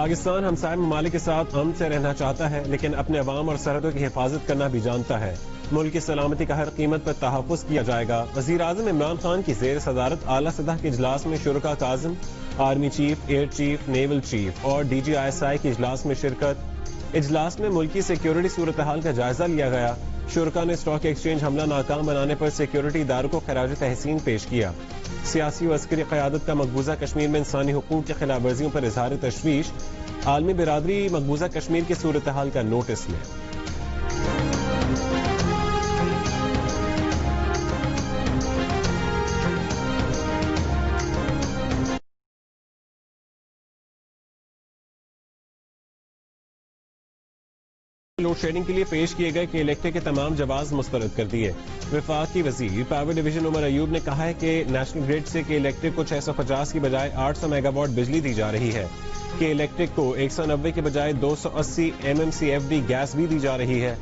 پاکستان ہمسائے ممالک کے ساتھ امن سے رہنا چاہتا ہے، لیکن اپنے عوام اور سرحدوں کی حفاظت کرنا بھی جانتا ہے۔ ملک کی سلامتی کا ہر قیمت پر تحفظ کیا جائے گا۔ وزیر اعظم عمران خان کی زیر صدارت اعلیٰ سطح کے اجلاس میں شرکاء Kazim, army chief, air chief, naval chief اور ڈی جی ISI کے اجلاس میں شرکت۔ اجلاس میں ملکی سیکیورٹی صورتحال کا جائزہ لیا گیا۔ شرکاء نے اسٹاک ایکسچینج حملہ ناکام بنانے پر سیکیورٹی اداروں کو خراج تحسین پیش کیا۔ سیاسی و عسکری قیادت کا مقبوضہ کشمیر میں انسانی حقوق کی خلاف ورزیوں پر اظہار تشویش۔ عالمی برادری مقبوضہ کشمیر کی صورتحال کا نوٹس لے۔ لوڈ شیڈنگ کے لیے پیش کیے گئے کہ الیکٹرک کے تمام جواز مسترد کر دیے۔ وفاق کی وزیر پاور ڈویژن عمر ایوب نے کہا ہے کہ نیشنل گرڈ سے کہ الیکٹرک کو 650 کی بجائے 800 میگا واٹ بجلی دی جا رہی ہے، کہ الیکٹرک کو 190 کے بجائے 280 MMCFD گیس بھی دی جا رہی ہے۔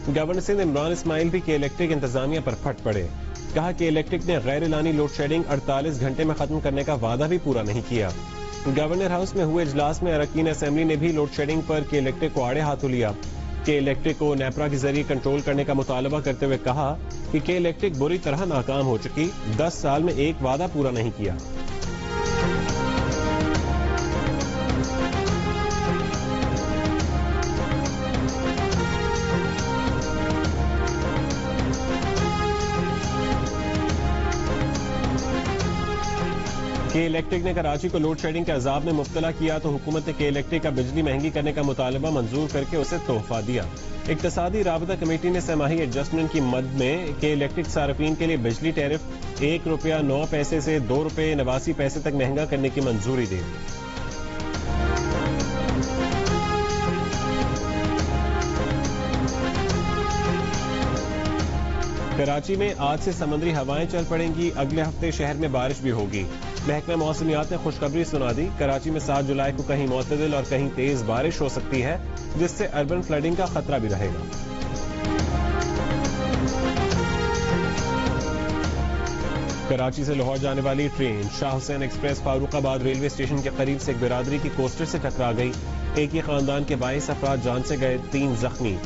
گورنر سندھ عمران اسماعیل بھی کہ الیکٹرک انتظامیہ پر پھٹ پڑے۔ کہا کہ الیکٹرک نے غیر اعلانی لوڈ شیڈنگ 48 گھنٹے میں ختم کرنے کا وعدہ بھی پورا نہیں کیا۔ گورنر ہاؤس میں ہوئے اجلاس میں اراکین اسمبلی نے بھی لوڈ شیڈنگ پر کہ الیکٹرک کو آڑے ہاتھوں لیا، کہ الیکٹرک کو نیپرا کے ذریعے کنٹرول کرنے کا مطالبہ کرتے ہوئے کہا کہ الیکٹرک بری طرح ناکام ہو چکی، 10 سال میں ایک وعدہ پورا نہیں کیا۔ کے الیکٹرک نے کراچی کو لوڈ شیڈنگ کے عذاب میں مبتلا کیا تو حکومت نے کے الیکٹرک کا بجلی مہنگی کرنے کا مطالبہ منظور کر کے اسے تحفہ دیا۔ اقتصادی رابطہ کمیٹی نے سہ ماہی ایڈجسٹمنٹ کی مد میں کے الیکٹرک صارفین کے لیے بجلی ٹیرف 1 روپیہ 9 پیسے سے 2 روپے 89 پیسے تک مہنگا کرنے کی منظوری دی۔ کراچی میں آج سے سمندری ہوائیں چل پڑیں گی، اگلے ہفتے شہر میں بارش بھی ہوگی۔ محکمہ موسمیات نے خوشخبری سنا دی، کراچی میں 7 جولائی کو کہیں معتدل اور کہیں تیز بارش ہو سکتی ہے، جس سے اربن فلڈنگ کا خطرہ بھی رہے گا۔ کراچی سے لاہور جانے والی ٹرین شاہ حسین ایکسپریس فاروق آباد ریلوے اسٹیشن کے قریب سے ایک برادری کی کوسٹر سے ٹکرا گئی۔ ایک ہی خاندان کے 22 افراد جان سے گئے، 3 زخمی۔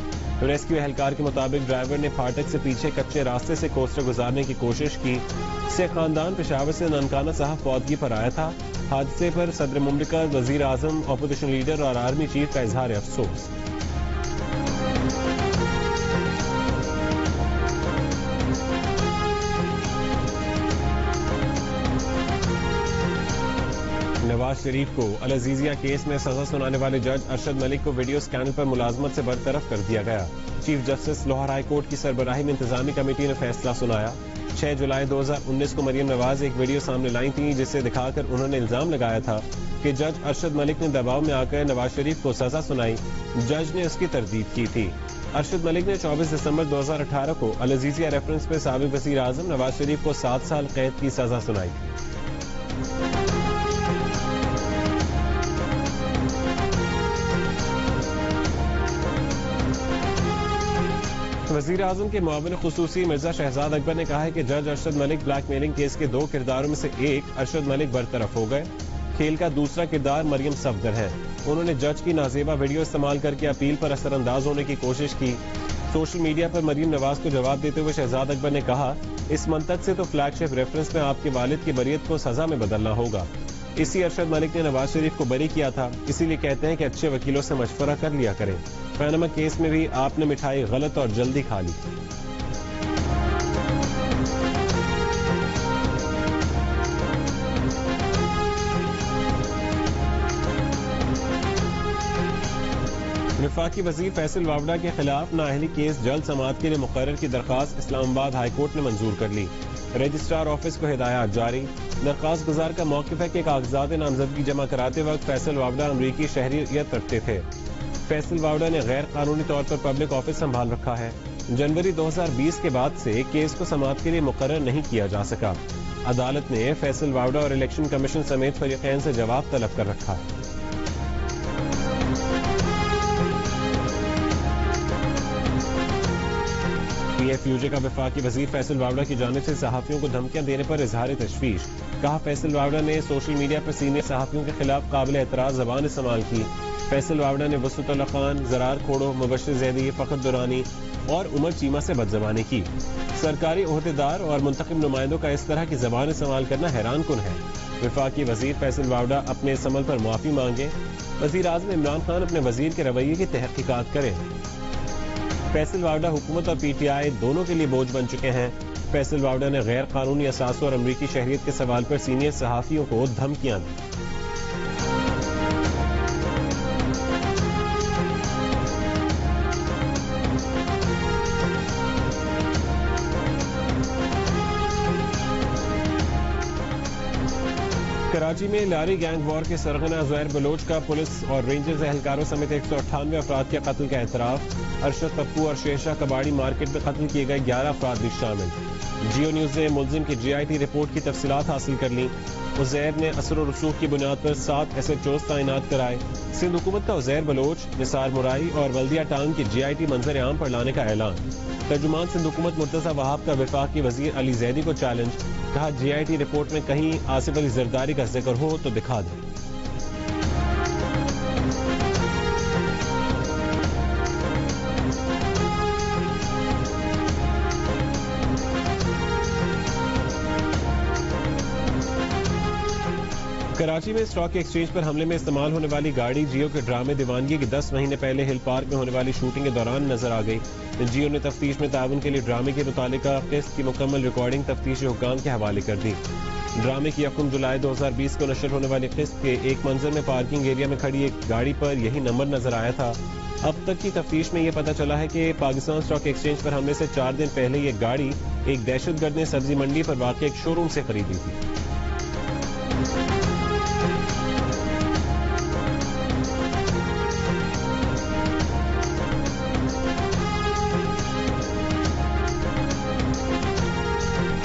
ریسکیو اہلکار کے مطابق ڈرائیور نے پھاٹک سے پیچھے کچے راستے سے کوسٹر گزارنے کی کوشش کی۔ سے خاندان پشاور سے ننکانہ صاحب فوتگی پر آیا تھا۔ حادثے پر صدر مملکت، وزیر اعظم، اپوزیشن لیڈر اور آرمی چیف کا اظہار افسوس۔ نواز شریف کو العزیزیہ کیس میں سزا سنانے والے جج ارشد ملک کو ویڈیو اسکینڈل پر ملازمت سے برطرف کر دیا گیا۔ Chief justice Lahore high court کی سربراہی میں انتظامی کمیٹی نے فیصلہ سنایا۔ 6 جولائی 2019 کو مریم نواز ایک ویڈیو سامنے لائی تھی، جسے دکھا کر انہوں نے الزام لگایا تھا کہ جج ارشد ملک نے دباؤ میں آ کر نواز شریف کو سزا سنائی۔ جج نے اس کی تردید کی تھی۔ ارشد ملک نے 24 دسمبر 2018 کو العزیزیہ ریفرنس پر سابق وزیر اعظم نواز شریف کو 7 سال قید کی سزا سنائی تھی۔ وزیر اعظم کے معاون خصوصی مرزا شہزاد اکبر نے کہا ہے کہ جج Arshad Malik black mailing case کے 2 کرداروں میں سے ایک ارشد ملک برطرف ہو گئے۔ کھیل کا دوسرا کردار مریم صفدر ہے۔ انہوں نے جج کی نازیبا ویڈیو استعمال کر کے اپیل پر اثر انداز ہونے کی کوشش کی۔ سوشل میڈیا پر مریم نواز کو جواب دیتے ہوئے شہزاد اکبر نے کہا، اس منطق سے تو فلیگ شپ ریفرنس میں آپ کے والد کی بریت کو سزا میں بدلنا ہوگا۔ اسی ارشد ملک نے نواز شریف کو بری کیا تھا، اسی لیے کہتے ہیں کہ اچھے وکیلوں سے مشورہ کر لیا کریں۔ پاناما کیس میں بھی آپ نے مٹھائی غلط اور جلدی کھا لی۔ وفاقی وزیر فیصل واوڈا کے خلاف نااہلی کیس جلد سماعت کے لیے مقرر کی درخواست اسلام آباد ہائی کورٹ نے منظور کر لی۔ رجسٹرار آفس کو ہدایات جاری۔ درخواست گزار کا موقف ہے کہ کاغذات نامزدگی جمع کراتے وقت فیصل واوڈا امریکی شہریت رکھتے تھے۔ فیصل واوڈا نے غیر قانونی طور پر پبلک آفس سنبھال رکھا ہے۔ جنوری 2020 کے بعد سے کیس کو سماعت کے لیے مقرر نہیں کیا جا سکا۔ عدالت نے فیصل واوڈا اور الیکشن کمیشن سمیت فریقین سے جواب طلب کر رکھا ہے۔ پی ایف یو جے کا وفاقی وزیر فیصل واوڈا کی جانب سے صحافیوں کو دھمکیاں دینے پر اظہار تشویش۔ کہا، فیصل واوڈا نے سوشل میڈیا پر سینئر صحافیوں کے خلاف قابل اعتراض زبان استعمال کی۔ فیصل واوڈا نے وسط اللہ خان، زرار کھوڑو، مبشر زیدی، فخر درانی اور عمر چیمہ سے بدزبانی کی۔ سرکاری عہدیدار اور منتخب نمائندوں کا اس طرح کی زبان استعمال کرنا حیران کن ہے۔ وفاقی وزیر فیصل واوڈا اپنے اس عمل پر معافی مانگے۔ وزیر اعظم عمران خان اپنے وزیر کے رویے کی تحقیقات کریں۔ فیصل واوڈا حکومت اور پی ٹی آئی دونوں کے لیے بوجھ بن چکے ہیں۔ فیصل واوڈا نے غیر قانونی اثاثوں اور امریکی شہریت کے سوال پر سینئر صحافیوں کو دھمکیاں دی۔ کراچی میں لاری گینگ وار کے سرغنہ زہیر بلوچ کا پولیس اور رینجرز اہلکاروں سمیت 198 افراد کے قتل کا اعتراف۔ ارشد پپو اور شیرشاہ کباڑی مارکیٹ میں قتل کیے گئے 11 افراد بھی شامل۔ جیو نیوز نے ملزم کی جی آئی ٹی رپورٹ کی تفصیلات حاصل کر لیں۔ عزیر نے اثر و رسوخ کی بنیاد پر 7 ایس ایچ اوز تعینات کرائے۔ سندھ حکومت کا عزیر بلوچ، نثار مرائی اور بلدیہ ٹاؤن کی جی آئی ٹی منظر عام پر لانے کا اعلان۔ ترجمان سندھ حکومت مرتضی وہاب کا وفاقی وزیر علی زیدی کو چیلنج، کہا جی آئی ٹی رپورٹ میں کہیں آصف علی زرداری کا ذکر ہو تو دکھا دیں۔ کراچی میں اسٹاک ایکسچینج پر حملے میں استعمال ہونے والی گاڑی جیو کے ڈرامے دیوانگی کے 10 مہینے پہلے ہل پارک میں ہونے والی شوٹنگ کے دوران نظر آ گئی۔ جیو نے تفتیش میں تعاون کے لیے ڈرامے کے متعلقہ قسط کی مکمل ریکارڈنگ تفتیشی حکام کے حوالے کر دی۔ ڈرامے کی 1 جولائی 2020 کو نشر ہونے والی قسط کے ایک منظر میں پارکنگ ایریا میں کھڑی ایک گاڑی پر یہی نمبر نظر آیا تھا۔ اب تک کی تفتیش میں یہ پتہ چلا ہے کہ پاکستان اسٹاک ایکسچینج پر حملے سے 4 دن پہلے یہ گاڑی ایک دہشت گرد نے سبزی منڈی پر واقع ایک شو روم سے خریدی تھی۔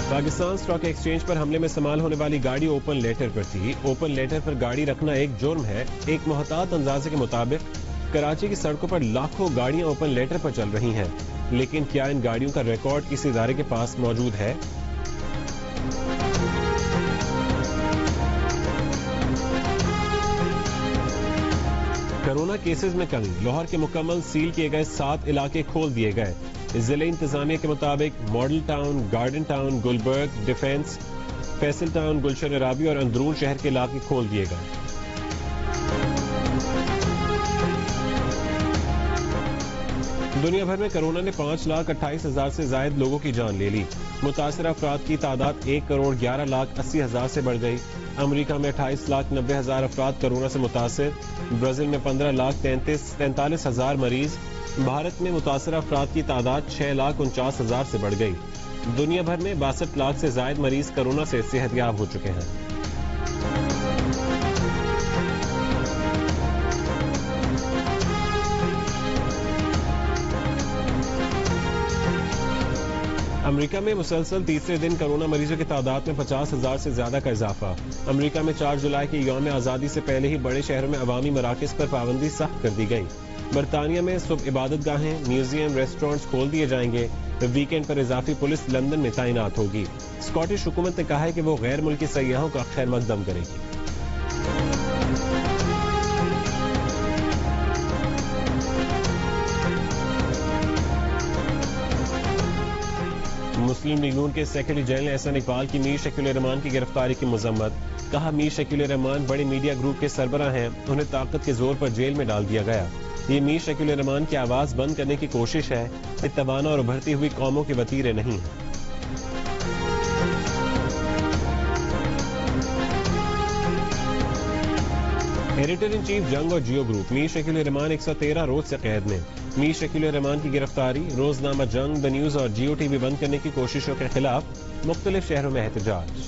پاکستان اسٹاک ایکسچینج پر حملے میں استعمال ہونے والی گاڑی اوپن لیٹر پر تھی۔ اوپن لیٹر پر گاڑی رکھنا ایک جرم ہے۔ ایک محتاط اندازے کے مطابق کراچی کی سڑکوں پر لاکھوں گاڑیاں اوپن لیٹر پر چل رہی ہیں، لیکن کیا ان گاڑیوں کا ریکارڈ کسی ادارے کے پاس موجود ہے؟ کرونا کیسز میں کمی، لاہور کے مکمل سیل کیے گئے 7 علاقے کھول دیے گئے۔ ضلع انتظامیہ کے مطابق model town, garden town, Gulberg, defence, Faisal town, Gulshan عرابی اور اندرون شہر کے علاقے کھول دیے گئے۔ دنیا بھر میں کرونا نے 5,28,000 سے زائد لوگوں کی جان لے لی۔ متاثرہ افراد کی تعداد 1,11,80,000 سے بڑھ گئی۔ امریکہ میں 28,90,000 افراد کرونا سے متاثر۔ برازیل میں 15,43,000 مریض۔ بھارت میں متاثرہ افراد کی تعداد 6,49,000 سے بڑھ گئی۔ دنیا بھر میں 62 لاکھ سے زائد مریض کرونا سے صحت یاب ہو چکے ہیں۔ امریکہ میں مسلسل تیسرے دن کرونا مریضوں کی تعداد میں 50,000 سے زیادہ کا اضافہ۔ امریکہ میں 4 جولائی کے یوم آزادی سے پہلے ہی بڑے شہروں میں عوامی مراکز پر پابندی سخت کر دی گئی۔ برطانیہ میں صبح عبادت گاہیں، میوزیم، ریسٹورنٹس کھول دیے جائیں گے۔ ویکینڈ پر اضافی پولیس لندن میں تعینات ہوگی۔ اسکاٹش حکومت نے کہا ہے کہ وہ غیر ملکی سیاحوں کا خیر مقدم کرے گی۔ مسلم لیگ نون کے سیکرٹری جنرل احسان اقبال کی میر شکیل الرحمان کی گرفتاری کی مذمت۔ کہا میر شکیل الرحمان بڑے میڈیا گروپ کے سربراہ ہیں، انہیں طاقت کے زور پر جیل میں ڈال دیا گیا۔ یہ میر شکیل الرحمان کی آواز بند کرنے کی کوشش ہے، یہ توانا اور ابھرتی ہوئی قوموں کے وتیرے نہیں ہیں۔ ایڈیٹر ان چیف جنگ اور جیو گروپ میر شکیل الرحمان 113 روز سے قید میں۔ میر شکیل الرحمان کی گرفتاری، روزنامہ جنگ، دا نیوز اور جیو ٹی وی بند کرنے کی کوششوں کے خلاف مختلف شہروں میں احتجاج۔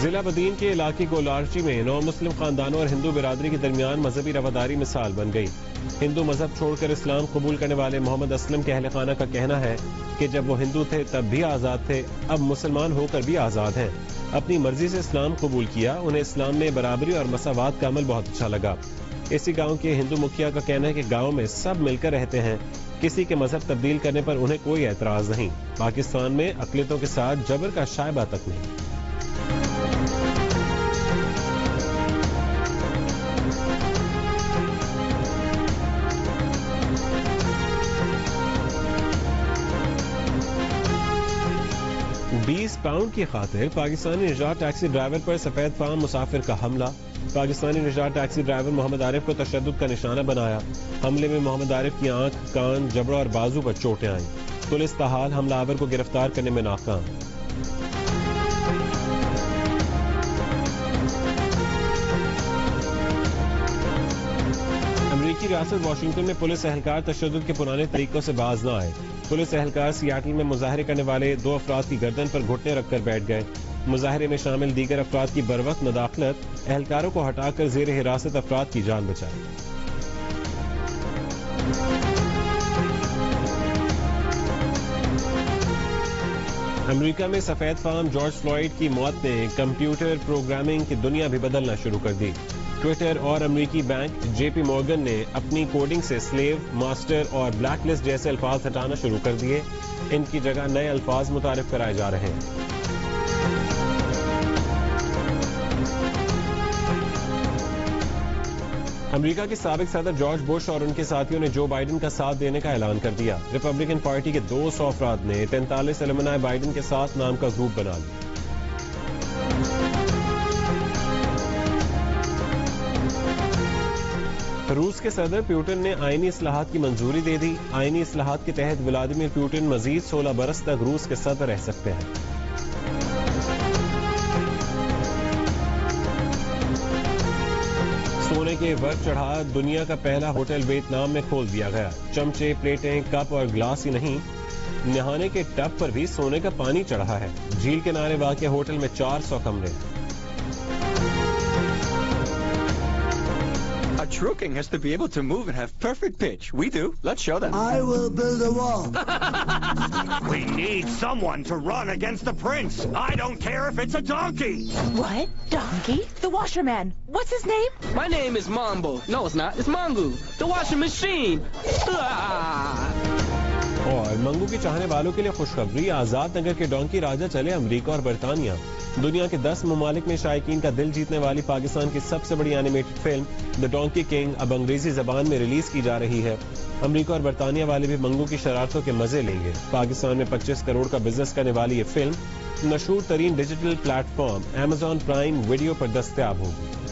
ضلع بدین کے علاقے گولارچی میں 9 مسلم خاندانوں اور ہندو برادری کے درمیان مذہبی رواداری مثال بن گئی۔ ہندو مذہب چھوڑ کر اسلام قبول کرنے والے محمد اسلم کے اہل خانہ کا کہنا ہے کہ جب وہ ہندو تھے تب بھی آزاد تھے، اب مسلمان ہو کر بھی آزاد ہیں۔ اپنی مرضی سے اسلام قبول کیا، انہیں اسلام میں برابری اور مساوات کا عمل بہت اچھا لگا۔ اسی گاؤں کے ہندو مکھیا کا کہنا ہے کہ گاؤں میں سب مل کر رہتے ہیں، کسی کے مذہب تبدیل کرنے پر انہیں کوئی اعتراض نہیں. پاکستان میں اقلیتوں کے ساتھ جبر کا شائبہ تک نہیں. £20 کی خاطر پاکستانی نژاد ٹیکسی ڈرائیور پر سفید فام مسافر کا حملہ. پاکستانی نژاد ٹیکسی ڈرائیور محمد عارف کو تشدد کا نشانہ بنایا. حملے میں محمد عارف کی آنکھ، کان، جبڑا اور بازو پر چوٹیں آئیں. پولیس تاحال حملہ آور کو گرفتار کرنے میں ناکام. امریکی ریاست واشنگٹن میں پولیس اہلکار تشدد کے پرانے طریقوں سے باز نہ آئے. پولیس اہلکار سیاٹل میں مظاہرے کرنے والے 2 افراد کی گردن پر گھٹنے رکھ کر بیٹھ گئے. مظاہرے میں شامل دیگر افراد کی بروقت مداخلت اہلکاروں کو ہٹا کر زیر حراست افراد کی جان بچائی. امریکہ میں سفید فام جارج فلوئڈ کی موت نے کمپیوٹر پروگرامنگ کی دنیا بھی بدلنا شروع کر دی. ٹویٹر اور امریکی بینک جے پی مورگن نے اپنی کوڈنگ سے سلیو، ماسٹر اور بلیک لسٹ جیسے الفاظ ہٹانا شروع کر دیے. ان کی جگہ نئے الفاظ متعارف کرائے جا رہے ہیں. امریکہ کے سابق صدر جارج بش اور ان کے ساتھیوں نے جو بائیڈن کا ساتھ دینے کا اعلان کر دیا. ریپبلکن پارٹی کے 200 افراد نے 43 المنائے بائیڈن کے ساتھ نام کا گروپ بنا لیا. روس کے صدر پیوٹن نے آئینی اصلاحات کی منظوری دے دی. آئینی اصلاحات کے تحت ولادیمیر پیوٹن مزید 16 برس تک روس کے صدر رہ سکتے ہیں. سونے کے ورق چڑھا دنیا کا پہلا ہوٹل ویتنام میں کھول دیا گیا. چمچے، پلیٹیں، کپ اور گلاس ہی نہیں، نہانے کے ٹب پر بھی سونے کا پانی چڑھا ہے. جھیل کنارے واقع ہوٹل میں 400 کمرے. A true king has to be able to move and have perfect pitch. We do. Let's show them. I will build a wall. We need someone to run against the prince. I don't care if it's a donkey. What? Donkey? The washerman. What's his name? My name is Mambo. No, it's not. It's Mongo. The washing machine. اور منگو کی چاہنے والوں کے لیے خوشخبری، آزاد نگر کے donkey راجا چلے امریکہ اور برطانیہ. دنیا کے 10 ممالک میں شائقین کا دل جیتنے والی پاکستان کی سب سے بڑی اینیمیٹڈ فلم دی ڈونکی کنگ اب انگریزی زبان میں ریلیز کی جا رہی ہے. امریکہ اور برطانیہ والے بھی منگو کی شرارتوں کے مزے لیں گے. پاکستان میں 25 کروڑ کا بزنس کرنے والی یہ فلم مشہور ترین digital platform Amazon prime video پر دستیاب ہوگی.